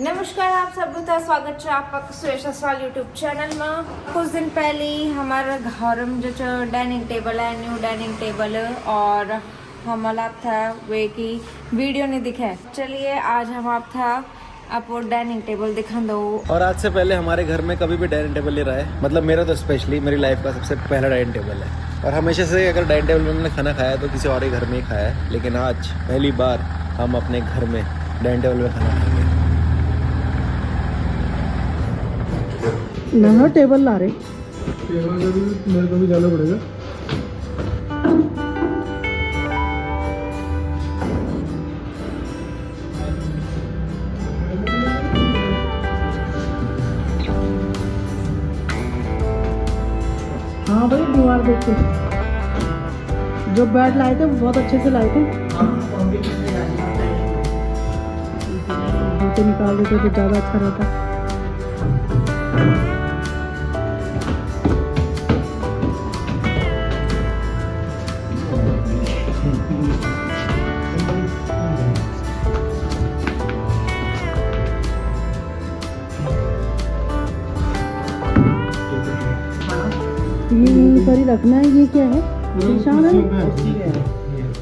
नमस्कार, आप सबको स्वागत है आपका सुरेश असवाल यूट्यूब चैनल में। कुछ दिन पहले हमारे घर में जो डाइनिंग टेबल है, न्यू डाइनिंग टेबल, और हमारा था वे की वीडियो नहीं दिखा। चलिए आज हम आप था आपको डाइनिंग टेबल दिखा दो। और आज से पहले हमारे घर में कभी भी डाइनिंग टेबल नहीं रहा है, मतलब मेरा तो स्पेशली मेरी लाइफ का सबसे पहला डाइनिंग टेबल है। और हमेशा से अगर डाइनिंग टेबल में मैंने खाना खाया तो किसी और के घर में ही खाया है, लेकिन आज पहली बार हम अपने घर में डाइनिंग टेबल में खाना खाएंगे। नया टेबल ला रहे, टेबल का भी मेरे को भी जाना पड़ेगा। हाँ भाई दीवार देख के जो बेड लाए थे वो बहुत अच्छे से लाए थे। जूते निकाल देते तो ज़्यादा अच्छा रहता। ये यहीं पर ही रखना है। ये क्या है? निशान है?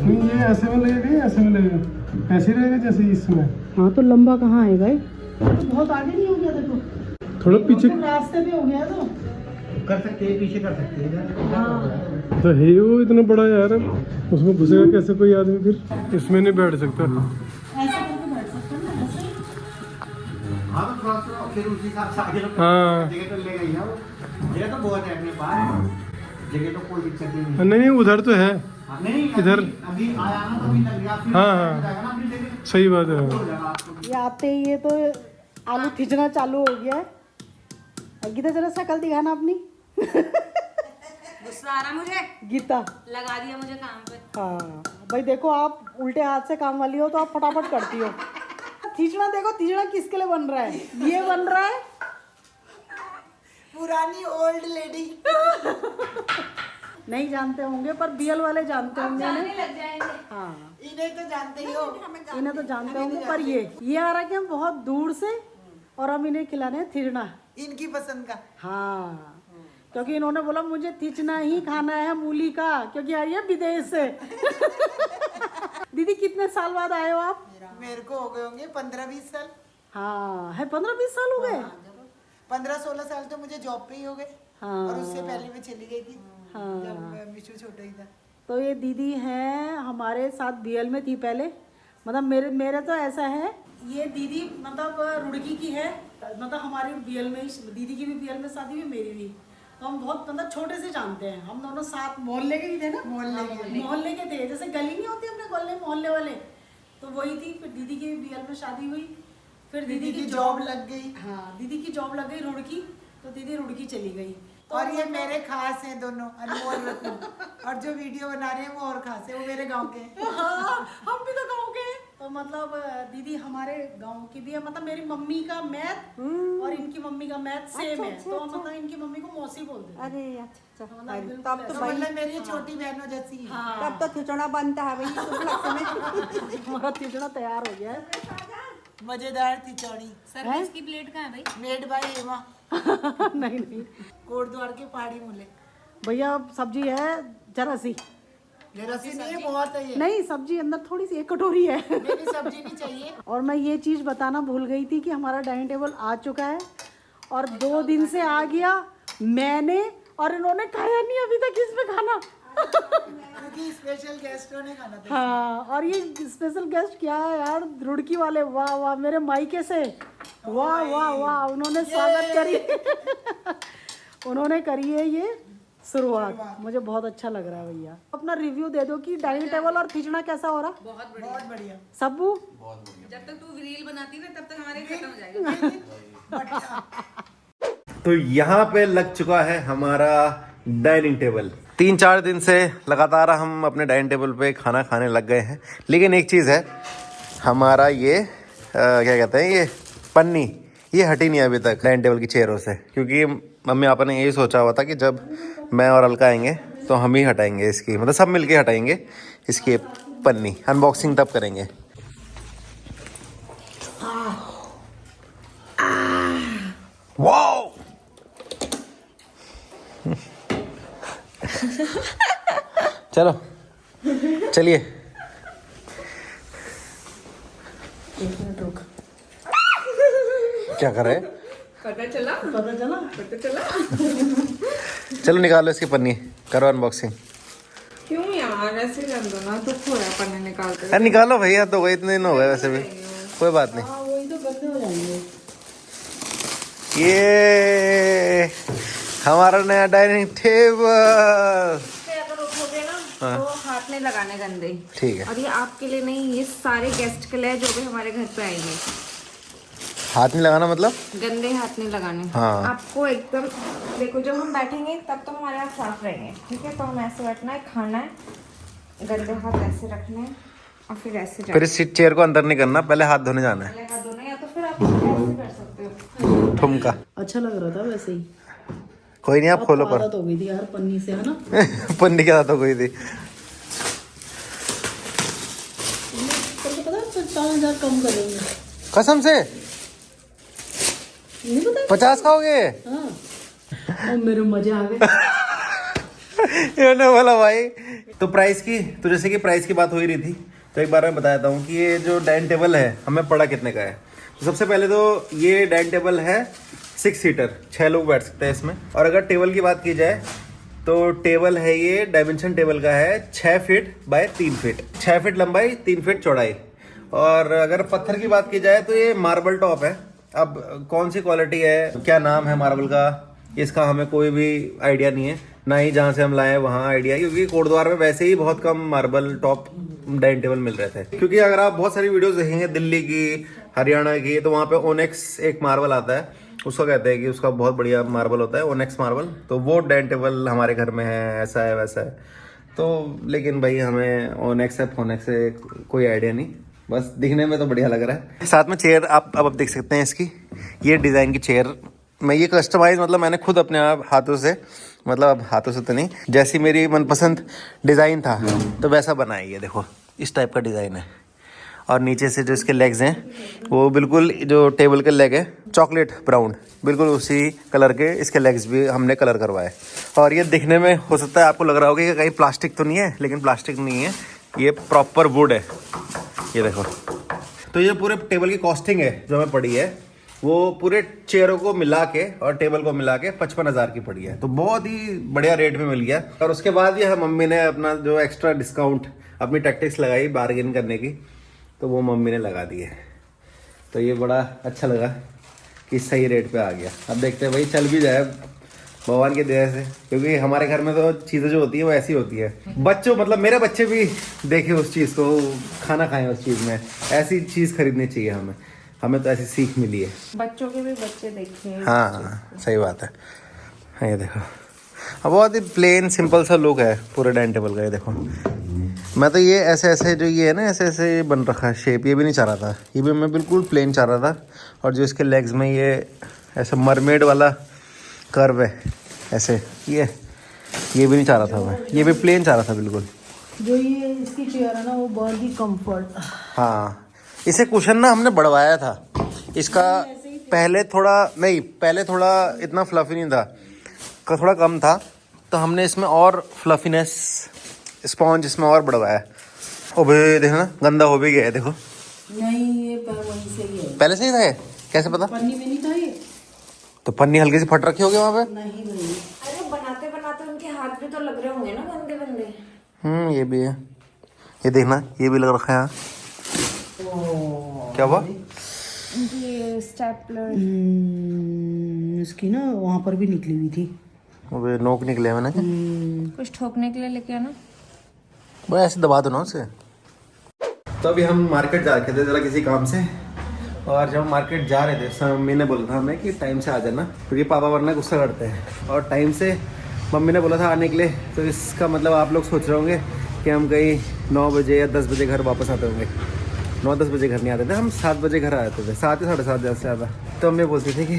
नहीं, ये ऐसे में लगेगा, ऐसे में लगेगा, ऐसे रहेगा जैसे इसमें। हाँ तो लंबा कहाँ आएगा ये? तो बहुत आगे नहीं हो गया देखो, थोड़ा पीछे रास्ते पे हो गया तो कर सकते हैं, पीछे कर सकते हैं। हाँ। तो है वो इतना बड़ा यार, उसमें घुसेगा कैसे कोई आदमी? फिर इसमें नहीं बैठ सकता। ऐसे करके बैठ सकते हैं ना, ऐसे। हाँ तो थोड़ा सा फिर उसी हिसाब से आगे हाँ। जगह तो ले गई है वो, जगह तो बहुत है अपने पास, जगह तो कोई दिक्कत ही नहीं। नहीं उधर तो है। हाँ, नहीं इधर अभी आया ना तो अभी लग गया, फिर हाँ, हो हाँ। जाएगा ना अपनी जगह, सही बात है। हो जाएगा आपको। ये आते ही ये तो आलू खींचना चालू हो गया है। गीता जरा शक्ल दिखाना अपनी। गुस्सा आ रहा मुझे, गीता लगा दिया मुझे काम पे। हाँ भाई देखो, आप उल्टे हाथ से काम वाली हो तो आप फटाफट करती हो। खींचना देखो, खींचना किसके लिए बन रहा है? ये बन रहा है पुरानी ओल्ड लेडी। नहीं जानते होंगे पर बीएल वाले जानते होंगे ना। लग जाएंगे। हाँ इन्हें तो जानते ही हो। इन्हें तो जानते होंगे, पर ये आ रहा कि हम बहुत दूर से और हम इन्हें खिलाने हैं थिरना। इनकी पसंद का। हाँ क्योंकि इन्होंने बोला मुझे थिचना ही खाना है मूली का, क्योंकि आ रही है विदेश से। दीदी कितने साल बाद आए हो आप? मेरे को हो गए होंगे 15-20 साल। हाँ है, 15-20 साल हो गए। 15-16 साल तो मुझे जॉब पे ही हो गए। हाँ। और उससे पहले मैं चली गई थी, हाँ। जब मिशू छोटा ही था। तो ये दीदी हैं हमारे साथ बीएल में थी पहले। मतलब मेरे तो ऐसा है, ये दीदी मतलब रुड़की की है, मतलब हमारी बीएल में ही, दीदी की भी बीएल में शादी हुई, मेरी भी। तो हम बहुत मतलब छोटे से जानते हैं। हम दोनों साथ मोहल्ले के ही थे ना, मोहल्ले के थे, जैसे गली नहीं होती अपने गले मोहल्ले वाले, तो वही थी। फिर दीदी की बीएल में शादी हुई, फिर दीदी की जॉब लग गई। हाँ दीदी की जॉब लग गई रुड़की, तो दीदी रुड़की चली गई। और ये मेरे खास हैं दोनों, अनमोल रत्न। और जो वीडियो बना रहे हैं वो और खास है, वो मेरे गांव के हैं। हाँ, हम भी तो गाँव के हैं। तो मतलब दीदी हमारे गांव की भी है। मतलब मेरी मम्मी का मैथ और इनकी मम्मी का मैथ सेम है, तो मतलब इनकी मम्मी को मौसी बोलते हैं। अरे अच्छा अच्छा, मतलब तब तो तो भाई, मतलब मेरी छोटी बहनों जैसी है। हाँ तब तो खिचड़ा बनता है भाई शुभ लक्ष्य में। हमारा खिचड़ा तैयार हो गया है। मजेदार थी चौड़ी। सर्विस की प्लेट कहाँ है भाई? मेड बाय हेमा, नहीं नहीं कोटद्वार के पहाड़ी मूले। भैया सब्जी है जरा सी, रसी नहीं है, बहुत है ये। नहीं सब्जी अंदर थोड़ी सी, एक कटोरी है। मेरी सब्जी नहीं चाहिए। और मैं ये चीज़ बताना भूल गई थी कि हमारा डाइनिंग टेबल आ चुका है, और 2 दिन से आ गया मैंने, और इन्होंने खाया नहीं अभी तक इसमें खाना। क्योंकि स्पेशल गेस्टों ने खाना था। हाँ, और ये स्पेशल गेस्ट क्या है यार, रुड़की वाले। वाह वाह, मेरे मायके से, वाह वाह वाह, उन्होंने स्वागत करी। उन्होंने करी है ये शुरुआत, मुझे बहुत अच्छा लग रहा है। भैया अपना रिव्यू दे दो कि डाइनिंग टेबल और खींचना कैसा हो रहा। बहुत बढ़िया। सबू जब तक तू रील बनाती है तब तक हमारे खत्म हो जाएगा। तो यहाँ पे लग चुका है हमारा डाइनिंग टेबल। 3-4 दिन से लगातार हम अपने डाइनिंग टेबल पे खाना खाने लग गए हैं, लेकिन एक चीज़ है, हमारा ये क्या कहते हैं, ये पन्नी, ये हटी नहीं अभी तक डाइनिंग टेबल की चेयरों से, क्योंकि मम्मी पापा ने यही सोचा हुआ था कि जब मैं और अलका आएंगे तो हम ही हटाएंगे इसकी, मतलब सब मिलके हटाएंगे इसकी पन्नी। अनबॉक्सिंग तब करेंगे। चलो चलिए। एक मिनट रुक। क्या कर रहे हैं? पता चला। चलो निकालो इसकी पन्नी, करो अनबॉक्सिंग। क्यों यार ऐसे कर दो ना, तो थोड़ा पन्ने निकालते अरे निकालो भैया, तो गए इतने दिन हो गए वैसे भी, कोई बात नहीं। हाँ वही तो गंदे हो जाएंगे। ये हमारा नया डाइनिंग टेबल। अगर उठोगे ना तो हाथ नहीं लगाने गंदे। ठीक है। और ये आपके लिए नहीं, ये सारे गेस्ट के लिए जो भी हमारे घर पे आएंगे। हाथ नहीं लगाना मतलब? गंदे हाथ नहीं लगाने। हाँ। आपको एकदम देखो, जब हम बैठेंगे तब तो हमारे हाथ साफ रहेंगे, ठीक है? तो हम ऐसे बैठना है, खाना है, गंदे हाथ ऐसे रखने हैं और फिर ऐसे फिर इस सीट चेयर को अंदर नहीं करना, पहले हाथ धोने जाना है। हाथ धोना, या तो फिर आप ऐसे कर सकते हो। ठुमका। अच्छा लग रहा था वैसे ही। कोई नहीं, आप खोलो पर। आदत हो गई थी यार पन्नी से, है ना? पन्नी के साथ हो गई थी। तुमको पता है 50,000 कम करेंगे। कसम से नहीं पता? 50 खाओगे? हाँ। और मेरे मजे आ गए। ये बोला भाई। तो प्राइस की, तो जैसे कि प्राइस की बात हो ही रही थी, तो एक बार मैं बताता हूँ कि ये जो डाइनिंग टेबल है हमें पड़ा कितने का है। तो सबसे पहले तो ये डाइनिंग टेबल है 6 सीटर, 6 लोग बैठ सकते हैं इसमें। और अगर टेबल की बात की जाए तो टेबल है, ये डायमेंशन टेबल का है 6 फीट बाय 3 फीट, 6 फीट लंबाई 3 फीट चौड़ाई। और अगर पत्थर की बात की जाए तो ये मार्बल टॉप है। अब कौन सी क्वालिटी है, क्या नाम है मार्बल का, इसका हमें कोई भी आइडिया नहीं है, ना ही जहाँ से हम लाए वहाँ आइडिया, क्योंकि कोटद्वार में वैसे ही बहुत कम मार्बल टॉप डाइनिंग टेबल मिल रहे थे। क्योंकि अगर आप बहुत सारी वीडियोस देखेंगे दिल्ली की, हरियाणा की, तो वहाँ पे ओनेक्स एक मार्बल आता है, उसको कहते हैं कि उसका बहुत बढ़िया मार्बल होता है, ओनेक्स मार्बल। तो वो डाइनिंग टेबल हमारे घर में है, ऐसा है वैसा है। तो लेकिन भाई हमें ओनेक्स है फोनेक्स से कोई आइडिया नहीं, बस दिखने में तो बढ़िया लग रहा है। साथ में चेयर आप अब देख सकते हैं इसकी, ये डिज़ाइन की चेयर मैं ये कस्टमाइज मतलब मैंने खुद अपने आप हाथों से, मतलब अब हाथों से तो नहीं, जैसी मेरी मनपसंद डिज़ाइन था तो वैसा बनाई है। देखो इस टाइप का डिज़ाइन है। और नीचे से जो इसके लेग्स हैं वो बिल्कुल जो टेबल के लेग है चॉकलेट ब्राउन, बिल्कुल उसी कलर के इसके लेग्स भी हमने कलर करवाए। और ये दिखने में हो सकता है आपको लग रहा होगा कि कहीं प्लास्टिक तो नहीं है, लेकिन प्लास्टिक नहीं है, ये प्रॉपर वुड है। ये देखो, तो ये पूरे टेबल की कॉस्टिंग है जो हमें पड़ी है, वो पूरे चेयरों को मिला के और टेबल को मिला के 55,000 की पड़ी है। तो बहुत ही बढ़िया रेट में मिल गया। और उसके बाद ये मम्मी ने अपना जो एक्स्ट्रा डिस्काउंट, अपनी टैक्टिक्स लगाई बार्गेन करने की, तो वो मम्मी ने लगा दी है। तो ये बड़ा अच्छा लगा कि सही रेट पे आ गया। अब देखते हैं भाई चल भी जाए भगवान की दया से, क्योंकि हमारे घर में तो चीज़ें जो होती है वो ऐसी होती है। बच्चों मतलब मेरे बच्चे भी देखें उस चीज़ को, खाना खाएं उस चीज़ में, ऐसी चीज़ खरीदनी चाहिए हमें। हमें तो ऐसी सीख मिली है। बच्चों के भी बच्चे देखें। हाँ सही बात है। हाँ ये देखो, अब बहुत ही प्लेन सिंपल सा लुक है पूरे डाइनिंग टेबल का। ये देखो, मैं तो ये ऐसे ऐसे जो ये है ना ऐसे ऐसे बन रखा है शेप, ये भी नहीं चाह रहा था, ये भी मैं बिल्कुल प्लेन चाह रहा था। और जो इसके लेग्स में ये ऐसा मरमेड वाला कर्व है ऐसे, ये भी नहीं चाह रहा था मैं, ये भी प्लेन चाह रहा था बिल्कुल। जो ये इसकी चेयर है ना वो बहुत ही कंफर्ट। हाँ, इसे कुशन ना हमने बढ़वाया था इसका, पहले थोड़ा इतना फ्लफी नहीं था, थोड़ा कम था, तो हमने इसमें और फ्लफीनेस स्पॉन्ज इसमें और बढ़वाया। ओ भाई देखो ना गंदा हो भी गया है, देखो। नहीं ये वहीं से ही है, पहले से ही था ये, कैसे पता? पन्नी में नहीं था ये। तो पन्नी हल्की सी फट रखी होगी वहाँ पे। नहीं अरे बनाते बनाते उनके हाथ भी तो लग रहे होंगे ना गंदे गंदे। ये भी है, ये देखना ये भी लग रखा है। क्या हुआ? ये स्टेपलर इसकी ना वहाँ पर भी निकली हुई थी, वो नोक निकले मैंने, कुछ ठोकने के लिए लेके आना। वो ऐसे दबा दो ना उसे। तो अभी हम मार्केट जा रखे थे जरा किसी काम से, और जब मार्केट जा रहे थे मम्मी ने बोला था हमें कि टाइम से आ जाना, क्योंकि पापा वरना गुस्सा करते हैं। और टाइम से मम्मी ने बोला था आने के लिए, तो इसका मतलब आप लोग सोच रहे होंगे कि हम कहीं 9 बजे या 10 बजे घर वापस आते होंगे। 9-10 बजे घर नहीं आते थे हम, 7 बजे घर आते थे, 7 या 7:30 ज़्यादा से ज़्यादा। तो मम्मी बोलती थी कि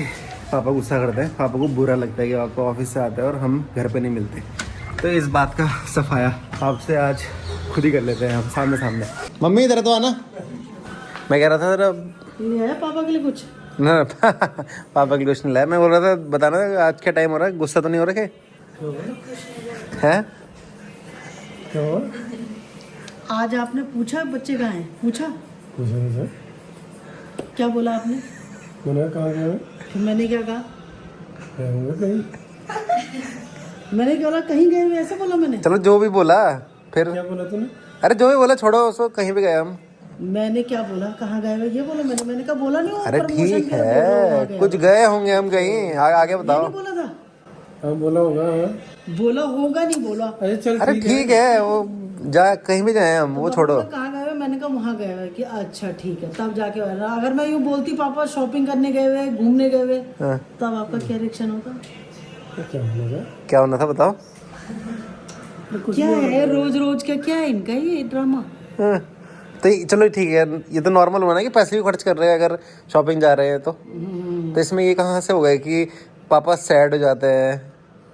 पापा गुस्सा करते हैं, पापा को बुरा लगता है कि आपको ऑफिस से आते हैं और हम घर पे नहीं मिलते। तो इस बात का सफाया आपसे आज खुद ही कर लेते हैं हम सामने सामने। मम्मी इधर तो आना, मैं कह रहा था जरा ले आया पापा के लिए कुछ। ना पापा के लिए कुछ नहीं लाया, मैं बोल रहा था बताना आज क्या टाइम हो रहा है, गुस्सा तो नहीं हो रखे हैं? क्या हुआ? आज आपने पूछा बच्चे कहाँ हैं? पूछा पूछा नहीं सर, क्या बोला आपने? मैंने कहा गया है? फिर मैंने क्या कहा? गए होंगे कहीं। मैंने क्या बोला? कहीं गए हुए ऐसे बोला मैंने? चलो जो भी बोला फिर। क्या बोला तूने? अरे जो भी बोला छोड़ो उसको, कहीं भी गए हम। मैंने क्या बोला? कहाँ गए हुए ये बोला मैंने कहा बोला नहीं। अरे ठीक है, कुछ गए होंगे हम कहीं। आगे बताओ। नहीं बोला था। हाँ बोला होगा। हाँ। बोला होगा नहीं बोला। अरे चल अरे ठीक है, वो जा कहीं भी जाए हम, वो छोड़ो। कहाँ गए हुए? मैंने कहा वहाँ गए हुए। कि अच्छा ठीक है, तब जाके अगर मैं यूँ बोलती पापा शॉपिंग करने गए हुए, घूमने गए हुए, हाँ। तब आपका क्या रिएक्शन होता? क्या होगा? क्या होना था बताओ। क्या है रोज रोज का, क्या है इनका ये ड्रामा? हाँ। तो चलो ठीक है, ये तो नॉर्मल हुआ ना कि पैसे भी खर्च कर रहे हैं अगर शॉपिंग जा रहे हैं तो इसमें ये कहाँ से हो गए कि पापा सैड हो जाते हैं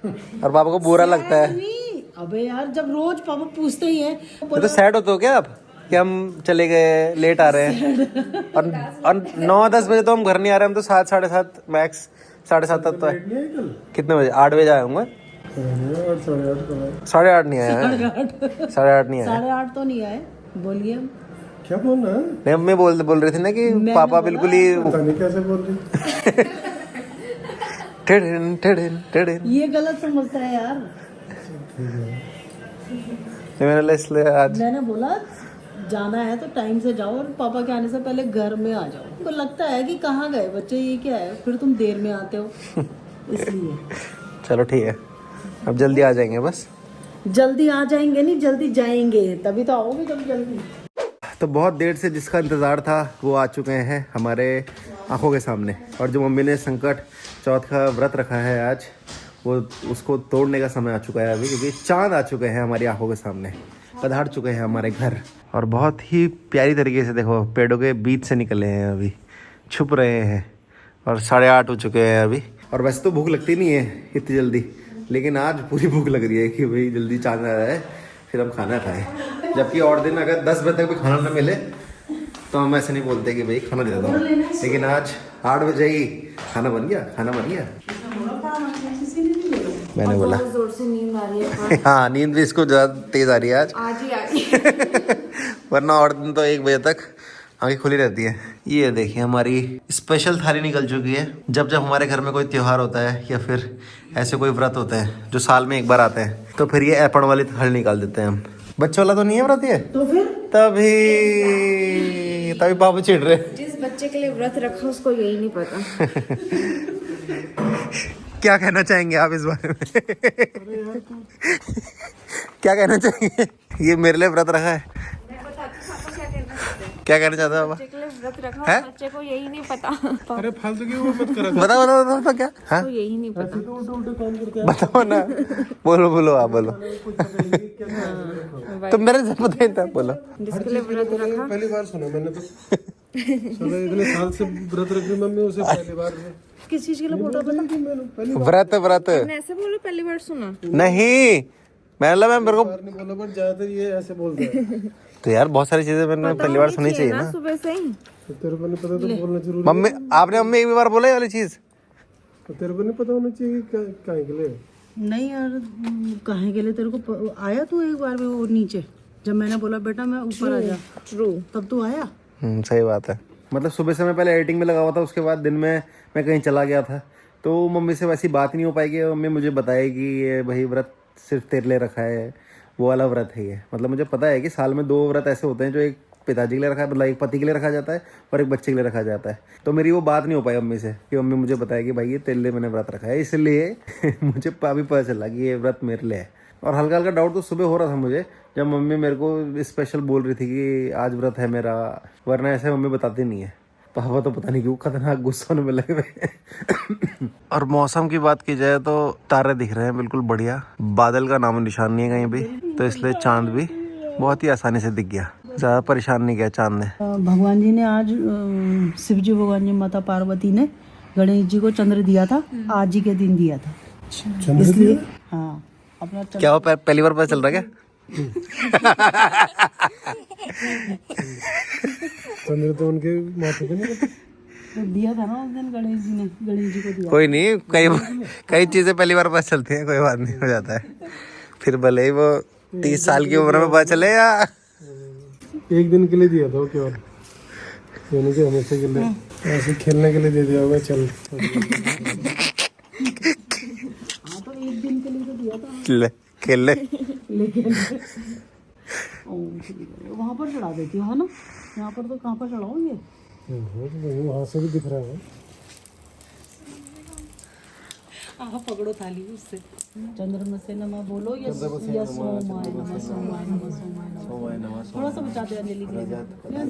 और पापा को बुरा लगता है? नहीं अबे यार, जब रोज पापा पूछते ही हैं तो सैड होते हो क्या आप कि हम चले गए, लेट आ रहे हैं? और 9-10 बजे तो हम घर नहीं आ रहे, हम तो 7, 7:30 मैक्स 7:30 तक तो है। नहीं है कल? कितने बजे? 8 बजे आए होंगे। 8:30 को आए। 8:30 नहीं आया है। 8:30 नहीं आया। 8:30 तो नहीं आए। बोलिए। क्या बोलना है? नहीं, मम्मी बोल रही थी ना कि पापा बिल्कुल ही पता नहीं कैसे बोल रही। टेढ़िन। ये गलत समझता है यार। मैंने इसलिए आज मैंने बोला जाना है तो टाइम से जाओ और पापा के आने से पहले घर में आ जाओ। उनको लगता है कि कहाँ गए बच्चे, ये क्या है, फिर तुम देर में आते हो इसलिए। चलो ठीक है, अब जल्दी आ जाएंगे बस। जल्दी आ जाएंगे नहीं, जल्दी जाएंगे, तभी तो आओगे कभी जल्दी। तो बहुत देर से जिसका इंतज़ार था वो आ चुके हैं हमारे आंखों के सामने। और जो मम्मी ने संकट चौथ का व्रत रखा है आज, वो उसको तोड़ने का समय आ चुका है अभी, क्योंकि चांद आ चुके हैं हमारी आंखों के सामने, पधार चुके हैं हमारे घर। और बहुत ही प्यारी तरीके से देखो पेड़ों के बीच से निकले हैं, अभी छुप रहे हैं। और 8:30 हो चुके हैं अभी। और वैसे तो भूख लगती नहीं है इतनी जल्दी, लेकिन आज पूरी भूख लग रही है कि भाई जल्दी चांद आ रहा है फिर हम खाना खाएं। जबकि और दिन अगर 10 बजे तक भी खाना ना मिले तो हम ऐसे नहीं बोलते कि भाई खाना दे दो, लेकिन आज 8 बजे ही खाना बन गया। मैंने बोला बहुत जोर से नींद आ रही है। हाँ, नींद भी इसको ज़्यादा तेज़ आ रही है आज ही आ रही है। वरना और दिन तो 1 बजे तक आंखें खुली रहती है। ये देखिए हमारी स्पेशल थाली निकल चुकी है। जब हमारे घर में कोई त्योहार होता है या फिर ऐसे कोई व्रत होते हैं जो साल में एक बार आते हैं, तो फिर ये ऐपण वाली थाली निकाल देते हैं हम। बच्चों वाला तो नहीं है व्रत ये, तो फिर तभी पापा चिढ़ रहे। जिस बच्चे के लिए व्रत रखा उसको यही नहीं पता। क्या कहना चाहेंगे आप इस बारे में? क्या कहना चाहेंगे? ये मेरे लिए व्रत रखा है। क्या कहना चाहते हो बच्चे के लिए व्रत रखा है? बच्चे को यही नहीं पता। अरे फालतू की वो मत करा। बताओ क्या? हाँ को यही नहीं पता। उल्टे काम करते बताओ ना, बोलो आप बोलो। तुम मेरे से पता ही था, बोलो। जिसके लिए व्रत रखा। पहली बार सुना मैंने तो। चलो इतने साल से व्रत रख रही मम्मी, उसे पहली बार। किस चीज के लिए बोल रहा व्रत ऐसे बोलो, पहली बार सुना। नहीं, मेरे को नहीं बोला, बट ज्यादातर ये ऐसे बोलते हैं। तो यार बहुत सारी चीजें मैंने पहली बार सुनी चाहिए ना। सुबह से ही तो तेरे को नहीं पता तो बोलना जरूरी। मम्मी आपने एक भी बार बोला ये वाली चीज? तो तेरे को नहीं पता होना चाहिए कि काहे के लिए। नहीं यार, काहे के लिए तेरे को आया तू एक बार भी वो नीचे, जब मैंने बोला बेटा मैं ऊपर आ जा, ट्रू, तब तू आया। सही बात है। मतलब सुबह से मैं पहले एडिटिंग में लगा हुआ था, उसके बाद दिन में मैं कहीं चला गया था, तो मम्मी से वैसी बात नहीं हो पाएगी। मम्मी मुझे बताएगी ये भाई व्रत सिर्फ तेरे लिए रखा है, वो वाला व्रत है ये। मतलब मुझे पता है कि साल में 2 व्रत ऐसे होते हैं जो एक पिताजी के लिए रखा है, मतलब एक पति के लिए रखा जाता है और एक बच्चे के लिए रखा जाता है। तो मेरी वो बात नहीं हो पाई मम्मी से कि मम्मी मुझे बताए कि भाई ये तेरे लिए मैंने व्रत रखा है, इसलिए मुझे अभी पता चला कि ये व्रत मेरे लिए है। और हल्का हल्का डाउट तो सुबह हो रहा था मुझे, जब मम्मी मेरे को स्पेशल बोल रही थी कि आज व्रत है मेरा, वरना ऐसे मम्मी बताती नहीं है। पापा तो पता नहीं क्यों खतरनाक गुस्सा होने में लगे हुए। और मौसम की बात की जाए तो तारे दिख रहे हैं बिल्कुल बढ़िया, बादल का नामो निशान नहीं है कहीं भी, तो इसलिए चांद भी बहुत ही आसानी से दिख गया, ज्यादा परेशान नहीं किया चांद ने। भगवान जी ने आज शिव जी भगवान जी माता पार्वती ने गणेश जी को चंद्र दिया था, आज ही के दिन दिया था, इसलिए हाँ अपना क्या वो पहली बार पता चल रहा क्या? चंद्र तो उनके माथे पे नहीं तो दिया था ना उस दिन गणेश जी ने, गणेश जी को दिया। कोई नहीं, कई चीजें पहली बार पता चलती हैं, कोई बात नहीं, हो जाता है। फिर भले ही वो 30 साल की उम्र में पता चले या 1 दिन के लिए दिया था केवल, यानी कि हमेशा के लिए ऐसे खेलने के लिए दे दिया होगा। चल हाँ तो 1 दिन के लिए तो दिया था, ले खेल ले। लेकिन वहाँ पर चढ़ा देती हो ना, यहाँ पर तो कहाँ पर चढ़ाओगे? वहाँ से भी दिख रहा है। पकड़ो थाली उससे, चंद्रमा से नमः बोलो, यस सोमाय नमः, सोमाय नमः, सोमाय नमः। थोड़ा सा बचा दे अंजलि के लिए।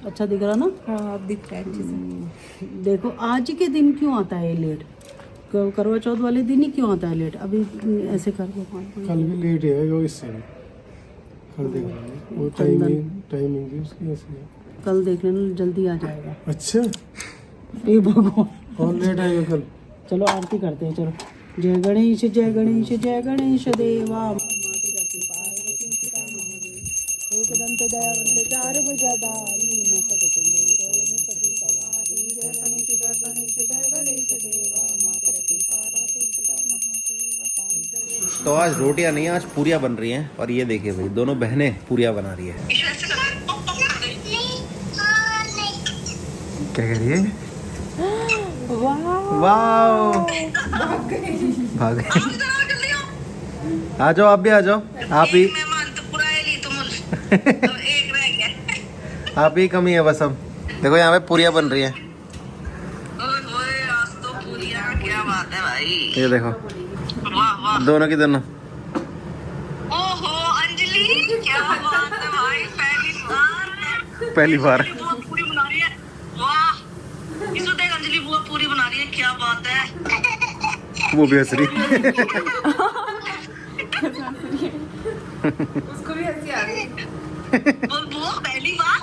अच्छा दिख रहा ना? हाँ अब दिख रहा है अच्छे से। देखो आज के दिन क्यों आता है लेट, करवा चौथ वाले दिन ही क्यों आता है लेट? अभी ऐसे कर दो, कल भी लेट है वो, इससे कल देख लेंगे, वो टाइमिंग भी उसकी ऐसी है। कल देख लेना, जल्दी आ जाएगा। अच्छा हे भगवान, और लेट आएगा कल। चलो आरती करते हैं, चलो। जय गणेश जय गणेश जय गणेश देवा, एकदंत दयावंत चार भुजाधारी, मस्तक कुंडल मुकुट सवारी, जय गणेश जय गणेश जय गणेश देवा, माता शक्ति पार्वती पिता महादेवा। तो आज रोटियां नहीं, आज पूरियां बन रही हैं। और ये देखिए भाई, दोनों बहनें पूरियां बना रही है। क्या कह रही है? वाह, भाग गए। आ जाओ, आप भी आ जाओ। आप ही आप ही कमी है बस। अब देखो यहाँ पे पूरियां बन रही है। क्या बात है भाई, ये देखो वाह वाह, दोनों की दोनों। ओहो अंजलि क्या बात है भाई, पहली बार बुआ पूरी बना रही है। वाह, इसको देख अंजलि बुआ पूरी बना रही है, क्या बात है। वो भी हंस रही। उसको भी हंसी आ रही है। बोल बुआ पहली बार।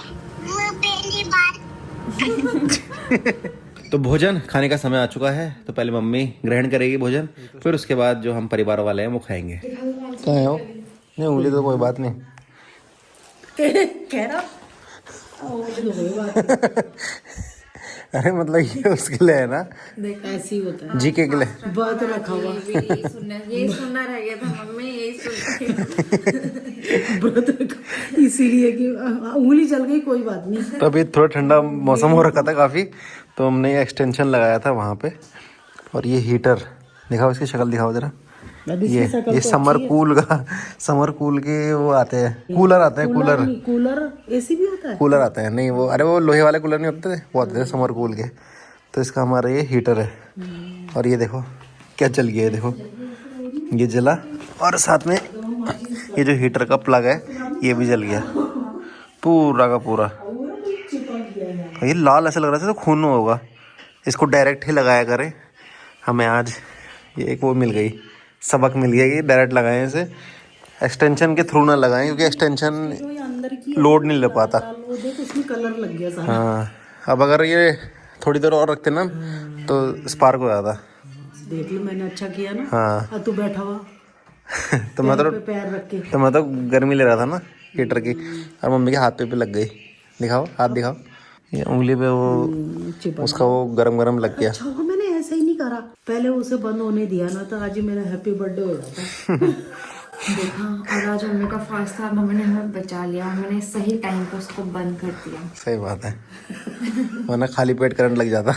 तो भोजन खाने का समय आ चुका है। तो पहले मम्मी ग्रहण करेगी भोजन, फिर उसके बाद जो हम परिवार वाले हैं वो खाएंगे। क्या है वो? नहीं, उंगली तो कोई बात नहीं। कह रहा अरे मतलब ये उसके लिए है ना, ऐसे ही होता है, जी के लिए। बहुत रखा हुआ यही सुनना रह गया था मम्मी, यही सुन व्रत रखा, इसीलिए कि उंगली जल गई, कोई बात नहीं। तो अभी थोड़ा ठंडा मौसम हो रखा था काफ़ी, तो हमने ये एक्सटेंशन लगाया था वहाँ पे। और ये हीटर दिखाओ, इसकी शक्ल दिखाओ जरा। ये समर कूल के वो आते हैं, कूलर आते हैं, कूलर एसी भी होता है। कूलर आते हैं। नहीं वो, अरे वो लोहे वाले कूलर नहीं होते थे, वो आते थे समर कूल के। तो इसका हमारा ये हीटर है। और ये देखो क्या जल गया है, देखो ये जला। और साथ में ये जो हीटर का प्लग है ये भी जल गया पूरा का पूरा। ये लाल ऐसा लग रहा था तो खून होगा। इसको डायरेक्ट ही लगाया करें। हमें आज ये एक वो मिल गई, सबक मिल गया कि डायरेक्ट लगाएं इसे, एक्सटेंशन के थ्रू ना लगाएं, क्योंकि एक्सटेंशन लोड नहीं ले पाता। उसमें कलर लग गया सारा। हाँ, अब अगर ये थोड़ी देर और रखते ना तो स्पार्क हो जाता। देख लो मैंने अच्छा किया ना। हाँ तू बैठा हुआ तो मैं पैर रख के, तो मैं तो गर्मी ले रहा था ना हीटर की, और मम्मी के हाथ पे भी लग गई। दिखाओ हाथ दिखाओ, ये उंगली पे वो उसका वो गरम लग गया। अच्छा मैंने ऐसे ही नहीं करा, पहले उसे बंद होने दिया ना, तो आज मेरा हैप्पी बर्थडे हो जाता। देखा, और आज मम्मी का फास्ट था, मम्मी ने हमें बचा लिया, मैंने सही टाइम पे उसको बंद कर दिया। सही बात है, वरना खाली पेट करंट लग जाता।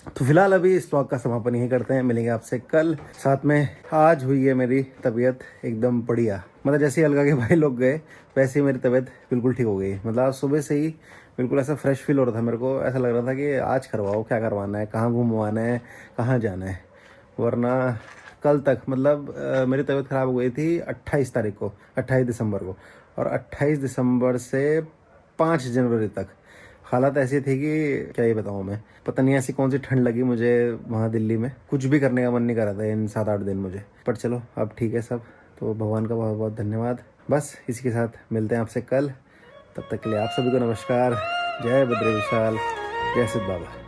तो फिलहाल अभी इस व्लॉग का समापन यही करते हैं, मिलेंगे आपसे कल। साथ में आज हुई है मेरी तबीयत एकदम बढ़िया, मतलब जैसे ही अलगा के भाई लोग गए वैसे ही मेरी तबीयत बिल्कुल ठीक हो गई। मतलब आज सुबह से ही बिल्कुल ऐसा फ्रेश फील हो रहा था मेरे को। ऐसा लग रहा था कि आज करवाओ, क्या करवाना है, कहाँ घूमवाना है, कहाँ जाना है। वरना कल तक मतलब मेरी तबीयत ख़राब हो गई थी 28 तारीख को, 28 दिसंबर को। और 28 दिसंबर से 5 जनवरी तक हालत ऐसी थी कि क्या ही बताऊँ मैं। पता नहीं ऐसी कौन सी ठंड लगी मुझे वहाँ दिल्ली में, कुछ भी करने का मन नहीं कर रहा था इन 7-8 दिन मुझे। पर चलो अब ठीक है सब, तो भगवान का बहुत बहुत धन्यवाद। बस इसी के साथ मिलते हैं आपसे कल, तब तक के लिए आप सभी को नमस्कार। जय बद्री विशाल, जय सिद्ध बाबा।